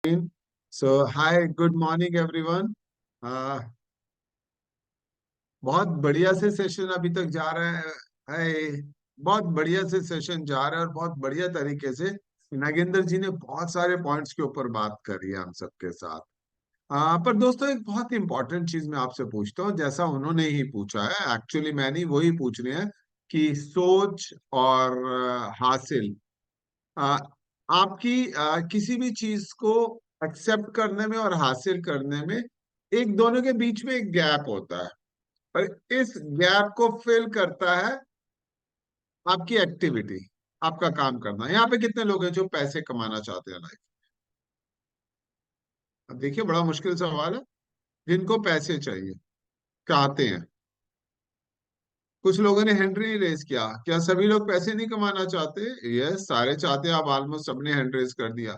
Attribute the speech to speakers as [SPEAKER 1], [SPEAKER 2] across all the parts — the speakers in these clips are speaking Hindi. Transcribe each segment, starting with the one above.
[SPEAKER 1] सो हाय, गुड मॉर्निंग एवरीवन। बहुत बढ़िया से सेशन अभी तक जा रहा है। बहुत बढ़िया से सेशन जा रहा है और बहुत बढ़िया तरीके से नागेंद्र जी ने बहुत सारे पॉइंट्स के ऊपर बात करी है हम सबके साथ। पर दोस्तों, एक बहुत इंपॉर्टेंट चीज मैं आपसे पूछता हूँ, जैसा उन्होंने ही पूछा है, एक्चुअली मैंने वही पूछनी है कि सोच और हासिल, आ, आपकी किसी भी चीज को एक्सेप्ट करने में और हासिल करने में एक दोनों के बीच में एक गैप होता है, और इस गैप को फिल करता है आपकी एक्टिविटी, आपका काम करना। यहाँ पे कितने लोग हैं जो पैसे कमाना चाहते हैं लाइफ? अब देखिए, बड़ा मुश्किल सवाल है। जिनको पैसे चाहिए, चाहते हैं। कुछ लोगों ने हैंड नहीं रेज किया, क्या सभी लोग पैसे नहीं कमाना चाहते? यस, सारे चाहते हैं। आप ऑलमोस्ट सबने हैंड रेज कर दिया।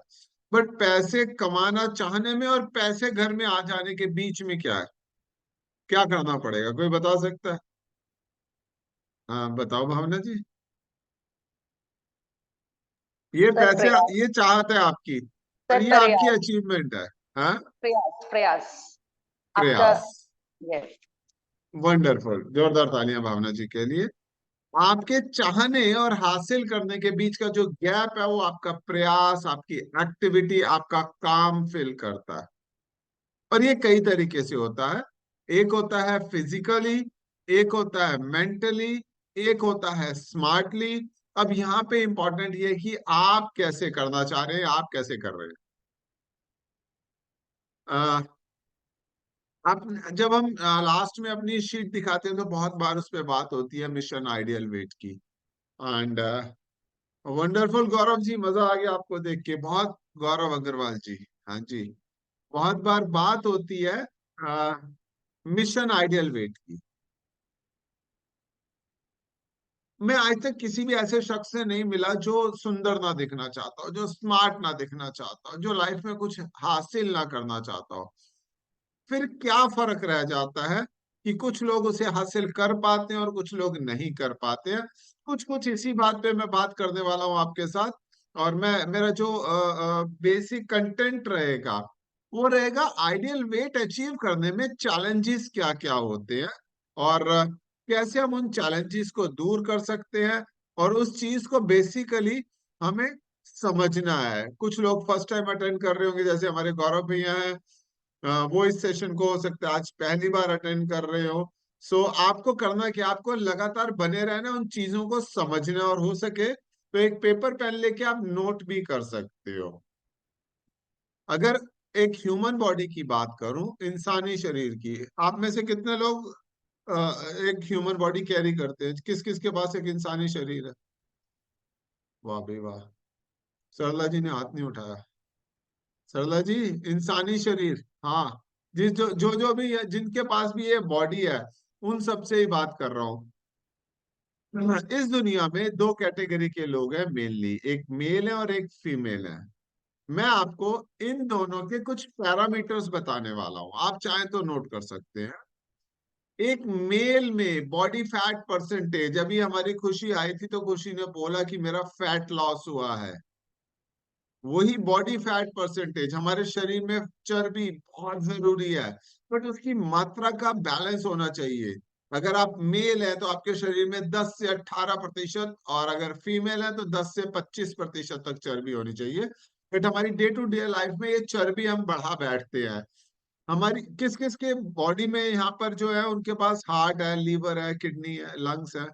[SPEAKER 1] बट पैसे कमाना चाहने में और पैसे घर में आ जाने के बीच में क्या है? क्या करना पड़ेगा? कोई बता सकता है? हाँ, बताओ भावना जी। ये
[SPEAKER 2] सर
[SPEAKER 1] पैसे,
[SPEAKER 2] प्रयास।
[SPEAKER 1] ये चाहत है आपकी, और
[SPEAKER 2] सर
[SPEAKER 1] ये आपकी
[SPEAKER 2] प्रयास।
[SPEAKER 1] अचीवमेंट है। हाँ,
[SPEAKER 2] प्रयास प्रयास आपका।
[SPEAKER 1] प्रयास।
[SPEAKER 2] यस।
[SPEAKER 1] वंडरफुल, जोरदार तालियां भावना जी के लिए। आपके चाहने और हासिल करने के बीच का जो गैप है, वो आपका प्रयास, आपकी एक्टिविटी, आपका काम फिल करता है। और ये कई तरीके से होता है। एक होता है फिजिकली, एक होता है मेंटली, एक होता है स्मार्टली। अब यहाँ पे इंपॉर्टेंट ये है कि आप कैसे करना चाह रहे हैं, आप कैसे कर रहे हैं। आप, जब हम लास्ट में अपनी शीट दिखाते हैं तो बहुत बार उस पर बात होती है मिशन आइडियल वेट की। एंड वंडरफुल गौरव जी, मजा आ गया आपको देख के बहुत। गौरव अग्रवाल जी, हाँ जी। बहुत बार बात होती है मिशन आइडियल वेट की। मैं आज तक किसी भी ऐसे शख्स से नहीं मिला जो सुंदर ना दिखना चाहता हो, जो स्मार्ट ना दिखना चाहता हो, जो लाइफ में कुछ हासिल ना करना चाहता हो। फिर क्या फर्क रह जाता है कि कुछ लोग उसे हासिल कर पाते हैं और कुछ लोग नहीं कर पाते हैं। कुछ कुछ इसी बात पे मैं बात करने वाला हूं आपके साथ। और मैं, मेरा जो बेसिक कंटेंट रहेगा, वो रहेगा आइडियल वेट अचीव करने में चैलेंजेस क्या क्या होते हैं, और कैसे हम उन चैलेंजेस को दूर कर सकते हैं। और उस चीज को बेसिकली हमें समझना है। कुछ लोग फर्स्ट टाइम अटेंड कर रहे होंगे, जैसे हमारे गौरव भैया हैं। वो इस सेशन को हो सकता है आज पहली बार अटेंड कर रहे हो। सो आपको करना क्या, आपको लगातार बने रहना, उन चीजों को समझना, और हो सके तो एक पेपर पेन लेके आप नोट भी कर सकते हो। अगर एक ह्यूमन बॉडी की बात करूं, इंसानी शरीर की, आप में से कितने लोग अ, एक ह्यूमन बॉडी कैरी करते हैं? किस किस के पास एक इंसानी शरीर है? वाह भाई वाह। सरला जी ने हाथ नहीं उठाया। सरला जी, इंसानी शरीर, हाँ। जिस जो जो जो भी है, जिनके पास भी ये बॉडी है, उन सब से ही बात कर रहा हूँ। इस दुनिया में दो कैटेगरी के लोग हैं मेनली, एक मेल है और एक फीमेल है। मैं आपको इन दोनों के कुछ पैरामीटर्स बताने वाला हूँ, आप चाहें तो नोट कर सकते हैं। एक मेल में बॉडी फैट परसेंटेज, अभी हमारी खुशी आई थी तो खुशी ने बोला कि मेरा फैट लॉस हुआ है। वही बॉडी फैट परसेंटेज, हमारे शरीर में चर्बी बहुत जरूरी है, बट उसकी मात्रा का बैलेंस होना चाहिए। अगर आप मेल है तो आपके शरीर में 10 से 18%, और अगर फीमेल है तो 10 से 25% तक चर्बी होनी चाहिए। बट हमारी डे टू डे लाइफ में ये चर्बी हम बढ़ा बैठते हैं। हमारी किस किस के बॉडी में यहाँ पर जो है, उनके पास हार्ट है, लीवर है, किडनी है, लंग्स है?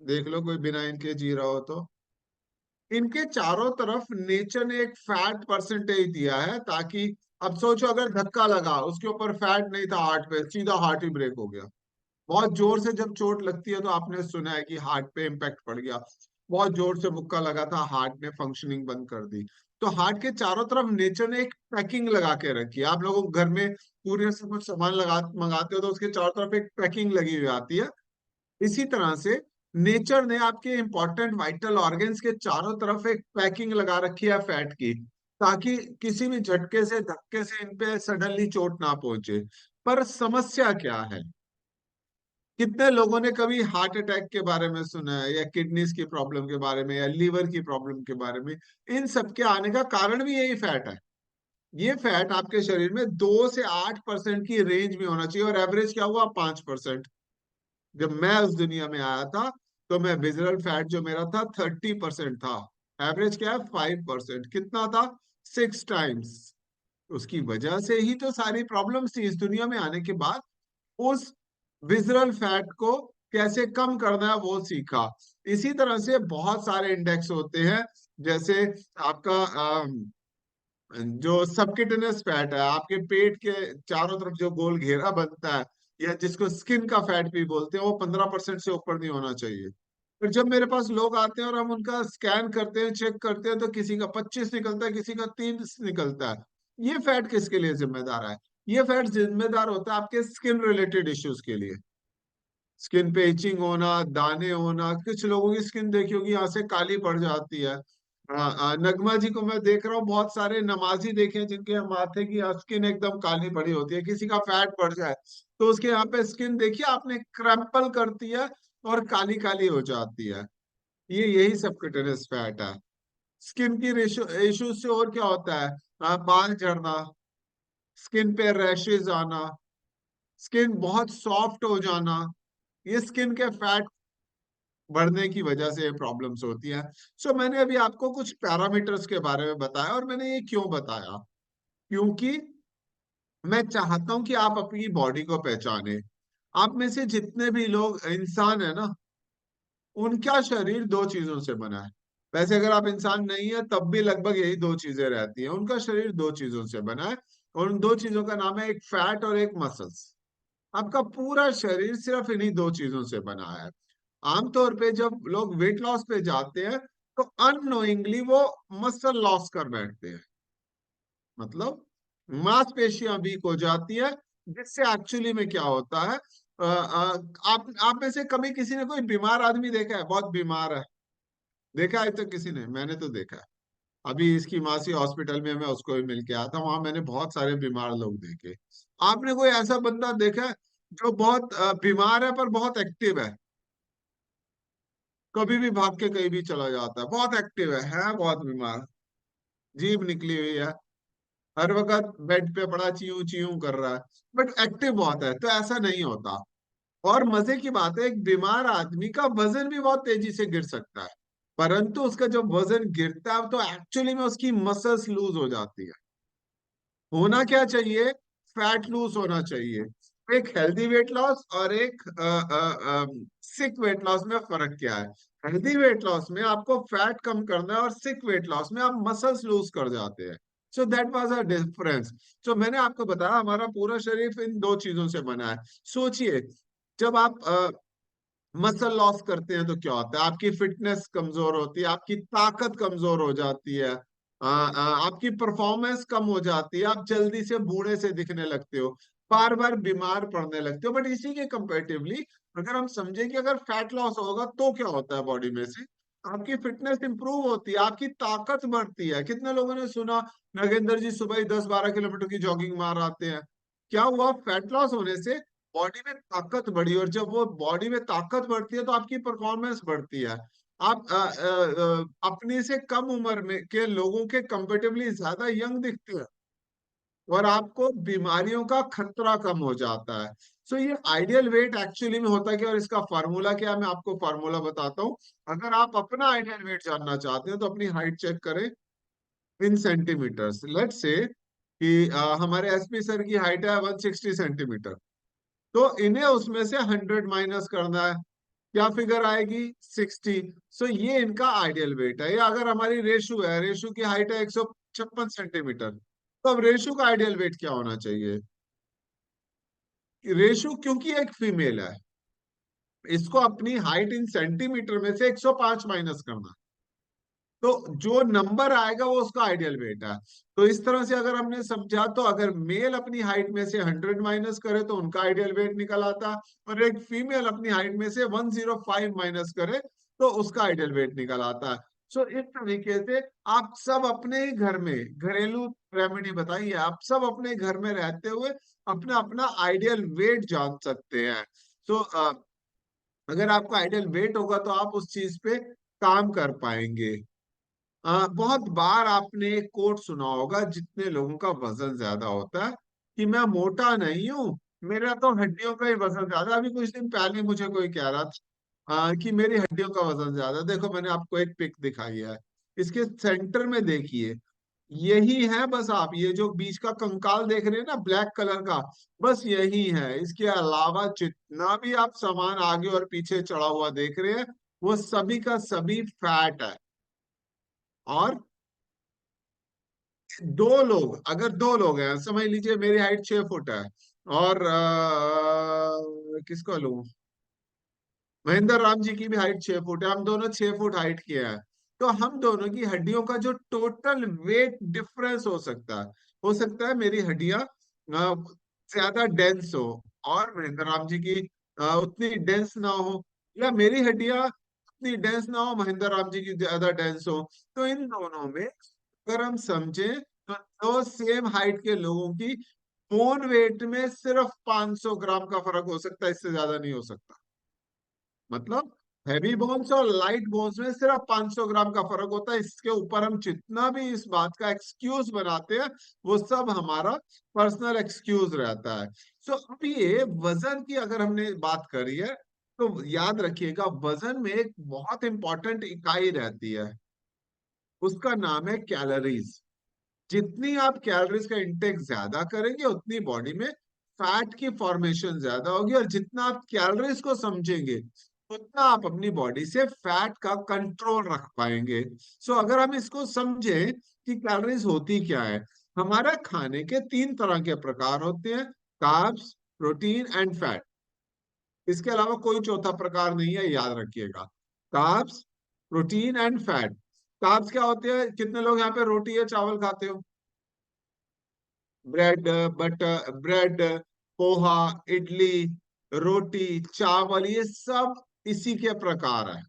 [SPEAKER 1] देख लो, कोई बिना इनके जी रहा हो तो। इनके चारों तरफ नेचर ने एक फैट परसेंटेज दिया है, ताकि अब सोचो, अगर धक्का लगा, उसके ऊपर फैट नहीं था हार्ट पे, सीधा हार्ट ही ब्रेक हो गया। बहुत जोर से जब चोट लगती है तो आपने सुना है कि हार्ट पे इम्पैक्ट पड़ गया। बहुत जोर से मुक्का लगा था, हार्ट ने फंक्शनिंग बंद कर दी। तो हार्ट के चारों तरफ नेचर ने एक पैकिंग लगा के रखी है। आप लोगों को घर में पूरे से कुछ सामान लगा मंगाते हो तो उसके चारों तरफ एक पैकिंग लगी हुई आती है। इसी तरह से नेचर ने आपके इंपॉर्टेंट वाइटल ऑर्गन्स के चारों तरफ एक पैकिंग लगा रखी है फैट की, ताकि किसी भी झटके से, धक्के से इन पे सडनली चोट ना पहुंचे। पर समस्या क्या है? कितने लोगों ने कभी हार्ट अटैक के बारे में सुना है, या किडनीज की प्रॉब्लम के बारे में, या लीवर की प्रॉब्लम के बारे में? इन सब के आने का कारण भी यही फैट है। ये फैट आपके शरीर में 2 से 8% की रेंज में होना चाहिए, और एवरेज क्या हुआ, 5%। जब मैं उस दुनिया में आया था, तो मैं विजरल फैट जो मेरा था 30% था। एवरेज क्या है, 5%। कितना था, 6 टाइम्स। उसकी वजह से ही तो सारी प्रॉब्लम्स थी। इस दुनिया में आने के बाद उस विजरल फैट को कैसे कम करना है वो सीखा। इसी तरह से बहुत सारे इंडेक्स होते हैं, जैसे आपका जो सबकिटनस फैट है, आपके पेट के चारों तरफ जो गोल घेरा बनता है, या जिसको स्किन का फैट भी बोलते हैं, वो 15% से ऊपर नहीं होना चाहिए। फिर जब मेरे पास लोग आते हैं और हम उनका स्कैन करते हैं, चेक करते हैं, तो किसी का 25 निकलता है, किसी का 30 निकलता है। ये फैट किसके लिए जिम्मेदार है? ये फैट जिम्मेदार होता है आपके स्किन रिलेटेड इश्यूज के लिए। स्किन पे इचिंग होना, दाने होना। कुछ लोगों की स्किन देखी होगी, यहाँ से काली पड़ जाती है। नगमा जी को मैं देख रहा हूँ, बहुत सारे नमाजी देखे हैं जिनके माथे की स्किन एकदम काली पड़ी होती है। किसी का फैट बढ़ जाए तो उसके यहाँ पे स्किन देखिए आपने, क्रैम्पल करती है और काली काली हो जाती है। ये यही सब कटनेस फैट है। स्किन की इश्यूज से और क्या होता है, बाल झड़ना, स्किन पे रैशेज आना, स्किन बहुत सॉफ्ट हो जाना, ये स्किन के फैट बढ़ने की वजह से प्रॉब्लम्स होती है। सो मैंने अभी आपको कुछ पैरामीटर्स के बारे में बताया, और मैंने ये क्यों बताया, क्योंकि मैं चाहता हूं कि आप अपनी बॉडी को पहचाने। आप में से जितने भी लोग इंसान है ना, उनका शरीर दो चीजों से बना है। वैसे अगर आप इंसान नहीं है तब भी लगभग यही दो चीजें रहती हैं। उनका शरीर दो चीजों से बना है, और उन दो चीजों का नाम है एक फैट और एक मसल्स। आपका पूरा शरीर सिर्फ इन्हीं दो चीजों से बना है। आमतौर पे जब लोग वेट लॉस पे जाते हैं, तो अननोइंगली वो मसल लॉस कर बैठते हैं। मतलब मांसपेशियां वीक हो जाती है, जिससे एक्चुअली में क्या होता है, आप में से कभी किसी ने कोई बीमार आदमी देखा है, बहुत बीमार है? देखा है तो किसी ने, मैंने तो देखा है। अभी इसकी मासी हॉस्पिटल में, मैं उसको भी मिल के आया था, वहां मैंने बहुत सारे बीमार लोग देखे। आपने कोई ऐसा बंदा देखा है जो बहुत बीमार है पर बहुत एक्टिव है? कभी भी भाग के कहीं भी चला जाता है, बहुत एक्टिव है बहुत बीमार, जीभ निकली हुई है, हर वक्त बेड पे पड़ा चीयूं चीयूं कर रहा है, बट एक्टिव बहुत है। तो ऐसा नहीं होता। और मजे की बात है, एक बीमार आदमी का वजन भी बहुत तेजी से गिर सकता है, परंतु उसका जब वजन गिरता है तो एक्चुअली में उसकी मसल्स लूज हो जाती है। होना क्या चाहिए, फैट लूज होना चाहिए। एक हेल्दी वेट लॉस और एक सिक वेट लॉस में फर्क क्या है? हेल्दी वेट लॉस में आपको फैट कम करना है, और सिक वेट लॉस में आप मसल्स लूज कर जाते हैं। So that was a difference. तो मैंने आपको बताया हमारा पूरा शरीर इन दो चीजों से बना है। सोचिए, जब आप मसल लॉस करते हैं तो क्या होता है, आपकी फिटनेस कमजोर होती है, आपकी ताकत कमजोर हो जाती है, आपकी परफॉर्मेंस कम हो जाती है, आप जल्दी से बूढ़े से दिखने लगते हो, बार बार बीमार पड़ने लगते हो। बट इसी के कंपेरेटिवली अगर हम समझे कि अगर फैट लॉस होगा तो क्या होता है बॉडी में से, आपकी फिटनेस इंप्रूव होती है, आपकी ताकत बढ़ती है। कितने लोगों ने सुना, नगेंद्र जी सुबह ही 10-12 किलोमीटर की जॉगिंग मार आते हैं? क्या हुआ, फैट लॉस होने से बॉडी में ताकत बढ़ी, और जब वो बॉडी में ताकत बढ़ती है तो आपकी परफॉर्मेंस बढ़ती है। आप अपने से कम उम्र में के लोगों के कंपेरेटिवली ज्यादा यंग दिखते हैं, और आपको बीमारियों का खतरा कम हो जाता है। सो ये आइडियल वेट एक्चुअली में होता है क्या, और इसका फार्मूला क्या है, मैं आपको फार्मूला बताता हूँ। अगर आप अपना आइडियल वेट जानना चाहते हैं तो अपनी हाइट चेक करें इन सेंटीमीटर्स। लेट्स से कि हमारे एसपी सर की हाइट है 160 सेंटीमीटर, तो इन्हें उसमें से 100 माइनस करना है। क्या फिगर आएगी, 60। सो ये इनका आइडियल वेट है। या अगर हमारी रेशु है, रेशु की हाइट है 156 सेंटीमीटर, तो अब रेशु का आइडियल वेट क्या होना चाहिए? रेशु क्योंकि एक फीमेल है, इसको अपनी हाइट इन सेंटीमीटर में से 105 माइनस करना, तो जो नंबर आएगा वो उसका आइडियल वेट है। तो इस तरह से अगर हमने समझा, तो अगर मेल अपनी हाइट में से 100 माइनस करे तो उनका आइडियल वेट निकल आता, और एक फीमेल अपनी हाइट में से 105 माइनस करे तो उसका आइडियल वेट निकल आता है। सो इस तरीके से आप सब अपने ही घर में घरेलू रेमेडी बताइए, आप सब अपने घर में रहते हुए अपना अपना आइडियल वेट जान सकते हैं। सो अगर आपका आइडियल वेट होगा तो आप उस चीज पे काम कर पाएंगे। बहुत बार आपने एक कोट सुना होगा जितने लोगों का वजन ज्यादा होता है, कि मैं मोटा नहीं हूं, मेरा तो हड्डियों का ही वजन ज्यादा। अभी कुछ दिन पहले मुझे कोई कह रहा था कि मेरी हड्डियों का वजन ज्यादा। देखो मैंने आपको एक पिक दिखाई है, इसके सेंटर में देखिए, यही है बस। आप ये जो बीच का कंकाल देख रहे हैं ना ब्लैक कलर का, बस यही है। इसके अलावा जितना भी आप सामान आगे और पीछे चढ़ा हुआ देख रहे हैं, वो सभी का सभी फैट है। और अगर दो लोग हैं, समझ लीजिए मेरी हाइट 6 फुट है, और किसको लूं, महेंद्र राम जी की भी हाइट 6 फुट है, हम दोनों 6 फुट हाइट के हैं, तो हम दोनों की हड्डियों का जो टोटल वेट डिफरेंस हो सकता है मेरी हड्डियां ज्यादा डेंस हो, और महेंद्र राम जी की उतनी डेंस ना हो, या मेरी हड्डियां उतनी डेंस ना हो, महेंद्र राम जी की ज्यादा डेंस हो। तो इन दोनों में अगर हम समझे तो दो सेम हाइट के लोगों की बोन वेट में सिर्फ 500 ग्राम का फर्क हो सकता है, इससे ज्यादा नहीं हो सकता। मतलब हैवी बोन्स और लाइट बोन्स में सिर्फ 500 ग्राम का फर्क होता है। इसके ऊपर हम जितना भी इस बात का एक्सक्यूज बनाते हैं, वो सब हमारा पर्सनल एक्सक्यूज रहता है। सो अब ये वजन की अगर हमने बात करी है, तो याद रखिएगा वजन में एक बहुत इंपॉर्टेंट इकाई रहती है, उसका नाम है कैलोरीज। जितनी आप कैलोरीज का इंटेक ज्यादा करेंगे, उतनी बॉडी में फैट की फॉर्मेशन ज्यादा होगी, और जितना आप कैलोरीज को समझेंगे, उतना आप अपनी बॉडी से फैट का कंट्रोल रख पाएंगे। सो अगर हम इसको समझें कि कैलोरीज होती क्या है, हमारा खाने के 3 तरह के प्रकार होते हैं, कार्ब्स, प्रोटीन एंड फैट। इसके अलावा कोई चौथा प्रकार नहीं है, याद रखिएगा। Carbs, protein and fat. Carbs क्या होते हैं? कितने लोग यहाँ पे रोटी या चावल खाते हो? Bread, butter, bread, poha, idli, रोटी, चावल, ये सब इसी के प्रकार है।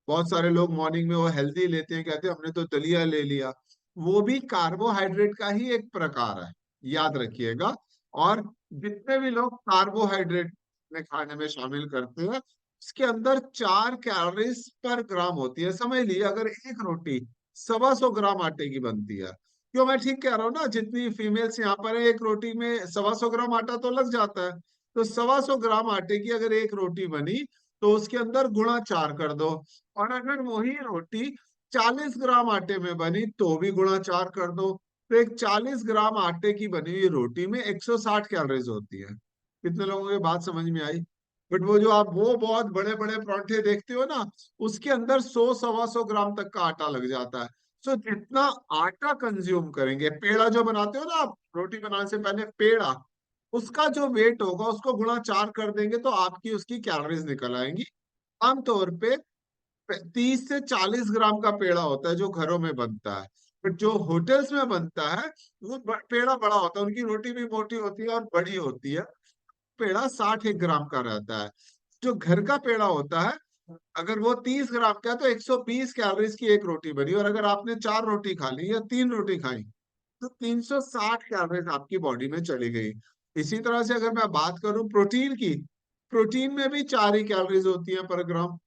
[SPEAKER 1] बहुत सारे लोग मॉर्निंग में वो हेल्दी लेते हैं, कहते हैं हमने तो दलिया ले लिया, वो भी कार्बोहाइड्रेट का ही एक प्रकार है, याद रखिएगा। और जितने भी लोग कार्बोहाइड्रेट में खाने में शामिल करते हैं, इसके अंदर 4 कैलोरीज पर ग्राम होती है। समझ लीजिए अगर एक रोटी 125 ग्राम आटे की बनती है, क्यों मैं ठीक कह रहा हूँ ना? जितनी फीमेल्स यहाँ पर है, एक रोटी में 125 ग्राम आटा तो लग जाता है। तो 125 ग्राम आटे की अगर एक रोटी बनी, तो उसके अंदर गुणा 4 कर दो। और अगर वही रोटी 40 ग्राम आटे में बनी, तो भी गुणा 4 कर दो। तो एक 40 ग्राम आटे की बनी हुई रोटी में 160 कैलोरीज होती है। कितने लोगों को बात समझ में आई? बट वो जो आप वो बहुत बड़े बड़े परांठे देखते हो ना, उसके अंदर 100 सवा 100 ग्राम तक का आटा लग जाता है। सो जितना आटा कंज्यूम करेंगे, पेड़ा जो बनाते हो ना आप, रोटी बनाने से पहले पेड़ा, उसका जो वेट होगा उसको गुणा 4 कर देंगे, तो आपकी उसकी कैलोरीज निकल आएंगी। आमतौर पे 30 से 40 ग्राम का पेड़ा होता है जो घरों में बनता है, बट जो होटल्स में बनता है वो पेड़ा बड़ा होता है, उनकी रोटी भी मोटी होती है और बड़ी होती है। पेड़ा 60 एक ग्राम का रहता है। जो घर का पेड़ा होता है, अगर वो 30 ग्राम का है, तो 120 कैलोरीज की एक रोटी बनी, और अगर आपने 4 रोटी खा ली या 3 रोटी खाई, तो 360 कैलोरीज आपकी बॉडी में चली गई। इसी तरह से अगर मैं बात करूं प्रोटीन की, प्रोटीन में भी 4 ही कैलोरीज होती है पर ग्राम।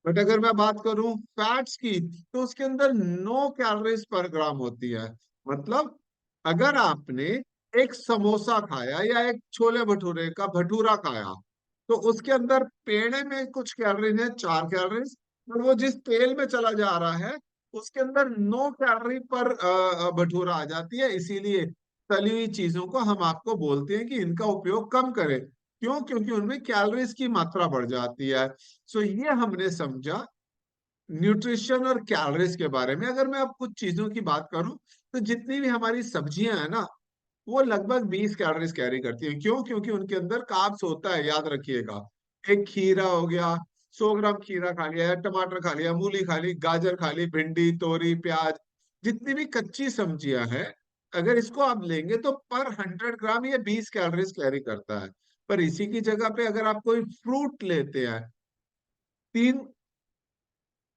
[SPEAKER 1] बट अगर मैं बात करूं फैट्स की, तो उसके अंदर 9 कैलोरीज पर ग्राम होती है। मतलब अगर आपने एक समोसा खाया या एक छोले भटूरे का भटूरा खाया, तो उसके अंदर पेड़े में कुछ कैलोरीज है, 4 कैलोरीज, और वो जिस तेल में चला जा रहा है, उसके अंदर 9 कैलोरी पर भटूरा आ जाती है। इसीलिए तली हुई चीजों को हम आपको बोलते हैं कि इनका उपयोग कम करें। क्यों? क्योंकि उनमें कैलोरीज की मात्रा बढ़ जाती है। सो ये हमने समझा न्यूट्रिशन और कैलोरीज के बारे में। अगर मैं अब कुछ चीजों की बात करूं, तो जितनी भी हमारी सब्जियां हैं ना, वो लगभग 20 कैलोरीज कैरी करती हैं। क्यों? क्योंकि उनके अंदर कार्ब्स होता है, याद रखिएगा। एक खीरा हो गया, 100 ग्राम खीरा खा लिया, या टमाटर खा लिया, मूली खा ली, गाजर खा ली, भिंडी, तोरी, प्याज, जितनी भी कच्ची सब्जियां हैं, अगर इसको आप लेंगे तो पर 100 ग्राम ये 20 कैलोरीज कैरी करता है। पर इसी की जगह पे अगर आप कोई फ्रूट लेते हैं, 3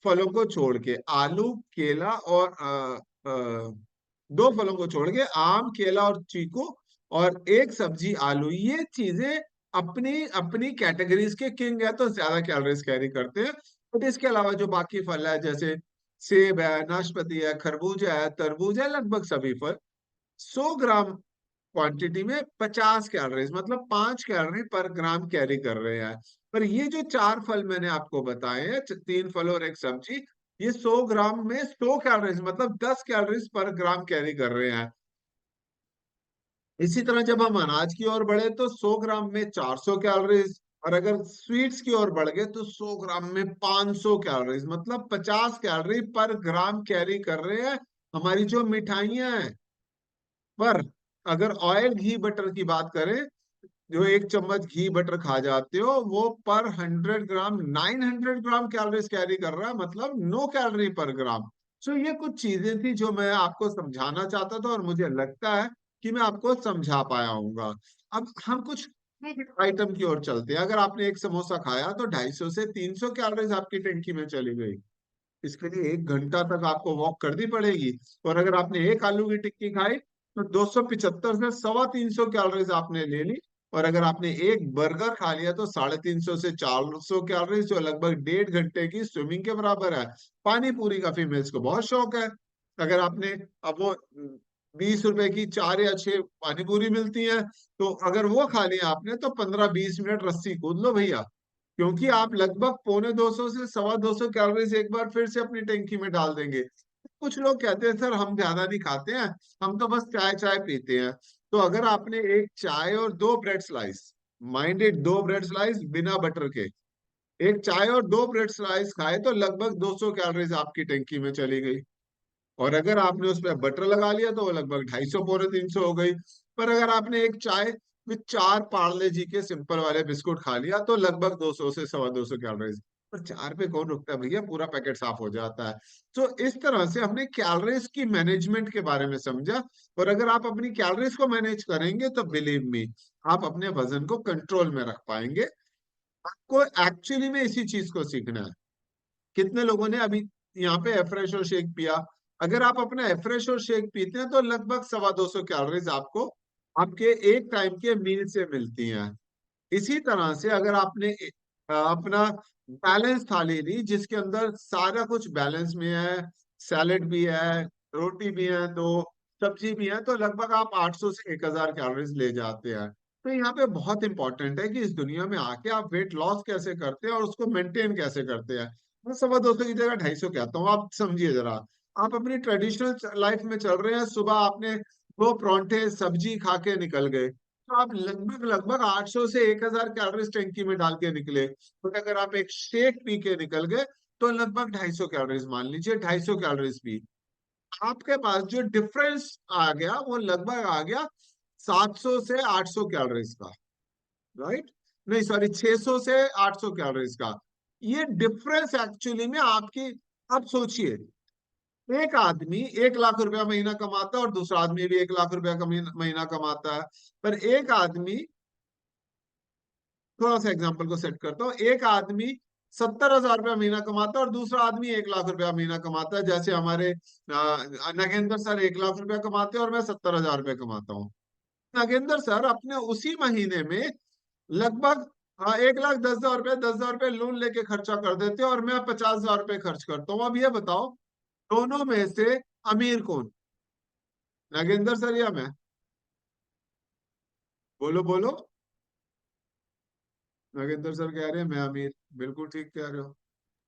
[SPEAKER 1] फलों को छोड़ के, आलू, केला और 2 फलों को छोड़ के, आम, केला और चीकू, और एक सब्जी आलू, ये चीजें अपनी अपनी कैटेगरीज के किंग है तो ज्यादा कैलोरीज कैरी करते हैं। बट इसके अलावा जो बाकी फल है, जैसे सेब है, नाशपाती है, खरबूजा है, तरबूज है, लगभग सभी फल 100 ग्राम क्वांटिटी में 50 कैलोरीज, मतलब 5 कैलोरी पर ग्राम कैरी कर रहे हैं। पर ये जो 4 फल मैंने आपको बताए हैं, 3 फल और एक सब्जी, ये 100 ग्राम में 100 कैलोरीज, मतलब 10 कैलोरीज पर ग्राम कैरी कर रहे हैं। इसी तरह जब हम अनाज की ओर बढ़े तो 100 ग्राम में 400 कैलोरीज, और अगर स्वीट्स की ओर बढ़ गए तो 100 ग्राम में 500 कैलोरीज, मतलब 50 कैलोरी पर ग्राम कैरी कर रहे हैं हमारी जो मिठाइयां हैं। पर अगर ऑयल घी बटर की बात करें, जो एक चम्मच घी बटर खा जाते हो, वो पर 100 ग्राम 900 ग्राम कैलोरीज कैरी कर रहा है, मतलब 9 कैलोरी पर ग्राम। सो ये कुछ चीजें थी जो मैं आपको समझाना चाहता था, और मुझे लगता है कि मैं आपको समझा पाया हूंगा। अब हम कुछ आइटम की ओर चलते हैं। अगर आपने एक समोसा खाया तो 250 से 300 कैलोरीज आपकी टंकी में चली गई। इसके लिए 1 घंटा तक आपको वॉक करनी पड़ेगी। और अगर आपने एक आलू की टिक्की खाई तो 275 से 350 कैलोरीज आपने ले ली। और अगर आपने एक बर्गर खा लिया तो 350 से 400 कैलोरीज, जो लगभग 1.5 घंटे की स्विमिंग के बराबर है। पानी पूरी का फीमेल्स को बहुत शौक है। अगर आपने, अब वो 20 रुपए की 4 या 6 पानी पूरी मिलती है, तो अगर वो खा लिया आपने तो 15-20 मिनट रस्सी कूद लो भैया। क्योंकि आप लगभग 250 से 250 कैलोरीज एक बार फिर से अपनी टैंकी में डाल देंगे। कुछ लोग कहते हैं सर हम ज्यादा नहीं खाते हैं, हम तो बस चाय चाय पीते हैं। तो अगर आपने एक चाय और 2 bread slice, minded 2 bread slice बिना बटर के, एक चाय और 2 ब्रेड स्लाइस खाए तो लगभग 200 कैलोरीज आपकी टैंकी में चली गई। और अगर आपने उस पर बटर लगा लिया तो वो लगभग 250 300 हो गई। पर अगर आपने एक चाय विद 4 पार्ले जी के सिंपल वाले बिस्कुट खा लिया तो लगभग 200 से 250 कैलोरीज। पर 4 पे कौन रुकता है भैया, पूरा पैकेट साफ हो जाता है। तो इस तरह से हमने कैलोरीज की मैनेजमेंट के बारे में समझा। और अगर आप अपनी कैलोरीज को मैनेज करेंगे तो बिलीव मी, आप अपने वजन को कंट्रोल में रख पाएंगे। आपको एक्चुअली में इसी चीज को सीखना है। कितने लोगों ने अभी यहाँ पे एफ्रेशो शेक पिया? अगर आप अपना एफ्रेशो शेक पीते हैं तो लगभग 250 कैलोरीज आपको आपके एक टाइम के मील से मिलती हैं। इसी तरह से अगर आपने अपना बैलेंस थाली ली जिसके अंदर सारा कुछ बैलेंस में है, सैलेड भी है, रोटी भी है, दो सब्जी भी है, तो लगभग आप 800 से 1000 कैलोरीज ले जाते हैं। तो यहाँ पे बहुत इंपॉर्टेंट है कि इस दुनिया में आके आप वेट लॉस कैसे करते हैं और उसको मेंटेन कैसे करते हैं। मैं 250 की जगह 250 कहता हूँ, आप समझिए जरा। आप अपनी ट्रेडिशनल लाइफ में चल रहे हैं, सुबह आपने 2 परांठे सब्जी खा के निकल गए तो आप लगभग लगभग 800 से 1000 कैलोरीज टैंकी में डाल के निकले। तो अगर आप एक शेक पी के निकल गए तो लगभग 250 कैलोरीज, मान लीजिए 250 कैलोरीज पी। आपके पास जो डिफरेंस आ गया वो लगभग आ गया 700 से 800 कैलोरीज का। राइट, नहीं सॉरी, 600 से 800 कैलोरीज का। ये डिफरेंस एक्चुअली में आपकी, आप सोचिए, एक आदमी 1 लाख रुपया महीना कमाता है और दूसरा आदमी भी 1 लाख रुपया का महीना कमाता है। पर एक आदमी, थोड़ा सा एग्जांपल को सेट करता हूँ, एक आदमी 70,000 रुपया महीना कमाता है और दूसरा आदमी 1 लाख रुपया महीना कमाता है। जैसे हमारे नागेंद्र सर 1 लाख रुपया कमाते हैं और मैं 70,000 रुपया कमाता हूँ। नागेंद्र सर अपने उसी महीने में लगभग 1,10,000 रुपये 10,000 रुपये लोन लेके खर्चा कर देते हैं और मैं 50,000 रुपये खर्च करता हूँ। अब ये बताओ, दोनों में से अमीर कौन, नागेंद्र सर या मैं? बोलो बोलो। नागेंद्र सर कह रहे हैं मैं अमीर। बिल्कुल ठीक कह रहे हो,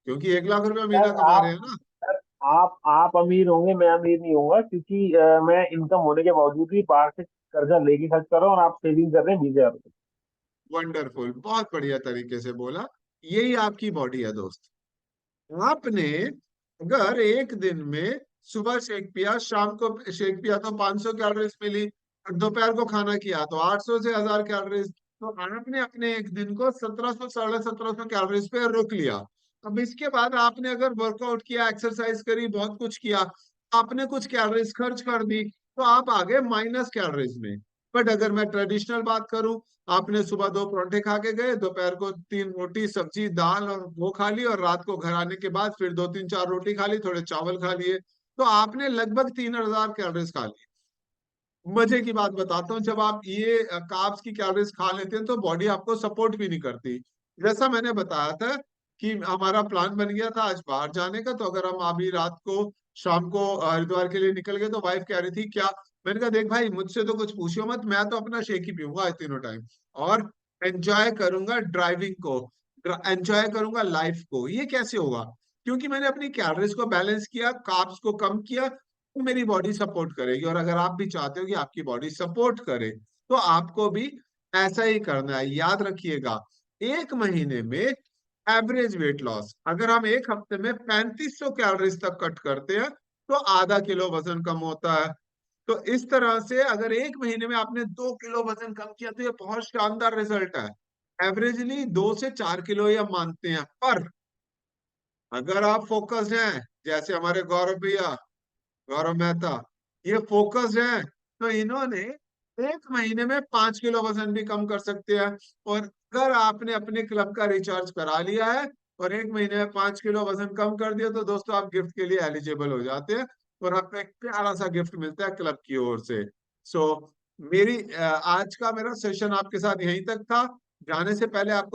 [SPEAKER 1] क्योंकि 1 लाख रुपया महीना
[SPEAKER 3] सर
[SPEAKER 1] कमा रहे
[SPEAKER 3] आप
[SPEAKER 1] हैं ना।
[SPEAKER 3] सर आप अमीर होंगे, मैं अमीर नहीं होऊंगा, क्योंकि मैं इनकम होने के बावजूद भी बाहर से कर्जा लेके खर्च कर रहा हूँ और आप सेविंग कर रहे हैं 20,000 रुपये।
[SPEAKER 1] वंडरफुल, बहुत बढ़िया तरीके से बोला। यही आपकी बॉडी है दोस्त। आपने अगर एक दिन में सुबह शेक पिया, शाम को शेक पिया तो 500 कैलोरीज मिली, और दोपहर को खाना किया तो 800 से 1000 कैलोरीज। तो आपने अपने एक दिन को 1700 1750 कैलोरीज पे रोक लिया। अब इसके बाद आपने अगर वर्कआउट किया, एक्सरसाइज करी, बहुत कुछ किया, आपने कुछ कैलोरीज खर्च कर दी तो आप आ गए माइनस कैलोरीज में। बट अगर मैं ट्रेडिशनल बात करूं, आपने सुबह 2 परांठे खा के गए, दोपहर को 3 रोटी सब्जी दाल और वो खा ली, और रात को घर आने के बाद फिर 2 3 4 रोटी खा ली, थोड़े चावल खा लिए, तो आपने लगभग 3,000 कैलोरीज खा ली। मजे की बात बताता हूँ, जब आप ये कार्ब्स की कैलोरीज खा लेते हैं तो बॉडी आपको सपोर्ट भी नहीं करती। जैसा मैंने बताया था कि हमारा प्लान बन गया था आज बाहर जाने का, तो अगर हम अभी रात को शाम को हरिद्वार के लिए निकल गए तो वाइफ कह रही थी क्या, मैंने कहा देख भाई मुझसे तो कुछ पूछियो मत, मैं तो अपना शेक ही पीऊंगा आज तीनों टाइम, और एंजॉय करूंगा ड्राइविंग को, एंजॉय करूंगा लाइफ को। ये कैसे होगा? क्योंकि मैंने अपनी कैलोरीज को बैलेंस किया, कार्ब्स को कम किया, तो मेरी बॉडी सपोर्ट करेगी। और अगर आप भी चाहते हो कि आपकी बॉडी सपोर्ट करे तो आपको भी ऐसा ही करना है। याद रखिएगा, एक महीने में एवरेज वेट लॉस, अगर हम एक हफ्ते में 3500 कैलोरीज तक कट करते हैं तो आधा किलो वजन कम होता है। तो इस तरह से अगर एक महीने में आपने 2 किलो वजन कम किया तो ये बहुत शानदार रिजल्ट है। एवरेजली 2 से 4 किलो ये हम मानते हैं, पर अगर आप फोकस्ड हैं जैसे हमारे गौरव भैया, गौरव मेहता, ये फोकस्ड है, तो इन्होंने एक महीने में 5 किलो वजन भी कम कर सकते हैं। और अगर आपने अपने क्लब का रिचार्ज करा लिया है और एक महीने में 5 किलो वजन कम कर दिया तो दोस्तों आप गिफ्ट के लिए एलिजिबल हो जाते हैं, और आपको एक प्यारा सा गिफ्ट मिलता है क्लब की ओर से। सो मेरी आज का मेरा सेशन आपके साथ यहीं तक था। जाने से पहले आपको